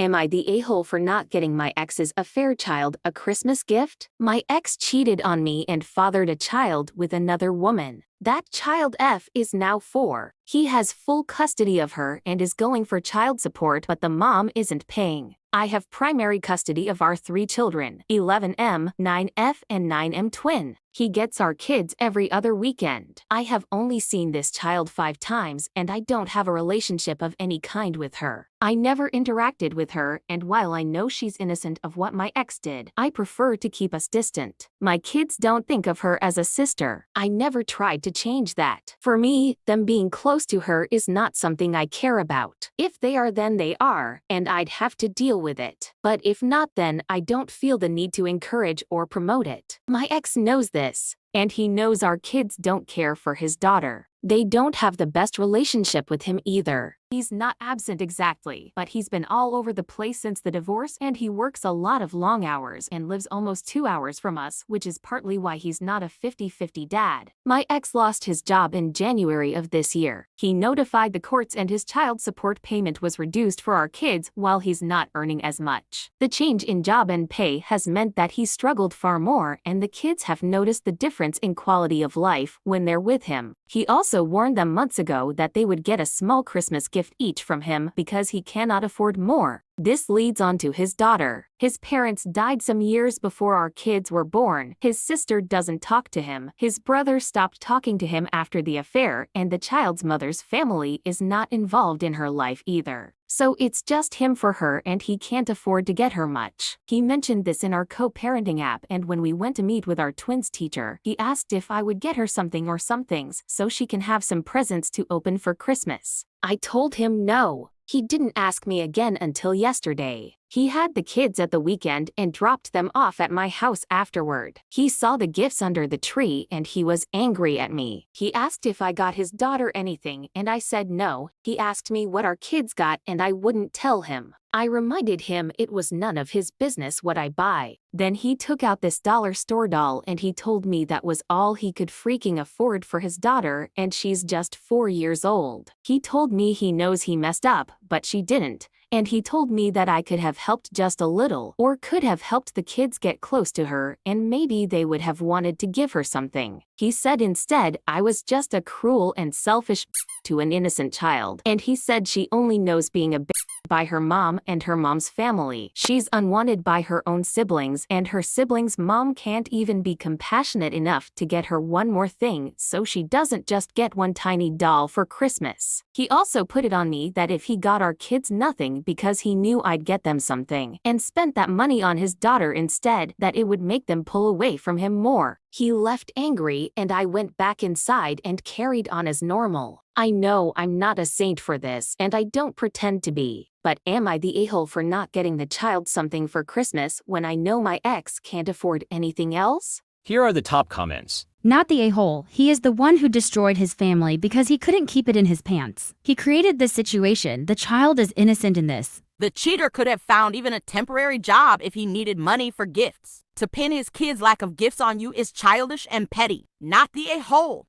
Am I the a-hole for not getting my ex's affair child a Christmas gift? My ex cheated on me and fathered a child with another woman. That child F is now 4. He has full custody of her and is going for child support, but the mom isn't paying. I have primary custody of our 3 children, 11M, 9F, and 9M twin. He gets our kids every other weekend. I have only seen this child 5 times and I don't have a relationship of any kind with her. I never interacted with her, and while I know she's innocent of what my ex did, I prefer to keep us distant. My kids don't think of her as a sister. I never tried to change that. For me, them being close to her is not something I care about. If they are, then they are, and I'd have to deal with it. But if not, then I don't feel the need to encourage or promote it. My ex knows this, and he knows our kids don't care for his daughter. They don't have the best relationship with him either. He's not absent exactly, but he's been all over the place since the divorce, and he works a lot of long hours and lives almost 2 hours from us, which is partly why he's not a 50-50 dad. My ex lost his job in January of this year. He notified the courts and his child support payment was reduced for our kids while he's not earning as much. The change in job and pay has meant that he's struggled far more, and the kids have noticed the difference in quality of life when they're with him. He also warned them months ago that they would get a small Christmas gift each from him because he cannot afford more. This leads on to his daughter. His parents died some years before our kids were born. His sister doesn't talk to him. His brother stopped talking to him after the affair, and the child's mother's family is not involved in her life either. So it's just him for her, and he can't afford to get her much. He mentioned this in our co-parenting app, and when we went to meet with our twins teacher, he asked if I would get her something or some things so she can have some presents to open for Christmas. I told him no. He didn't ask me again until yesterday. He had the kids at the weekend and dropped them off at my house afterward. He saw the gifts under the tree and he was angry at me. He asked if I got his daughter anything and I said no. He asked me what our kids got and I wouldn't tell him. I reminded him it was none of his business what I buy. Then he took out this dollar store doll and he told me that was all he could freaking afford for his daughter, and she's just 4 years old. He told me he knows he messed up, but she didn't. And he told me that I could have helped just a little, or could have helped the kids get close to her, and maybe they would have wanted to give her something. He said instead I was just a cruel and selfish to an innocent child, and he said she only knows being a by her mom and her mom's family. She's unwanted by her own siblings, and her siblings' mom can't even be compassionate enough to get her one more thing, so she doesn't just get one tiny doll for Christmas. He also put it on me that if he got our kids nothing because he knew I'd get them something, and spent that money on his daughter instead, that it would make them pull away from him more. He left angry, and I went back inside and carried on as normal. I know I'm not a saint for this, and I don't pretend to be. But am I the a-hole for not getting the child something for Christmas when I know my ex can't afford anything else? Here are the top comments. Not the a-hole. He is the one who destroyed his family because he couldn't keep it in his pants. He created this situation. The child is innocent in this. The cheater could have found even a temporary job if he needed money for gifts. To pin his kids' lack of gifts on you is childish and petty. Not the a-hole.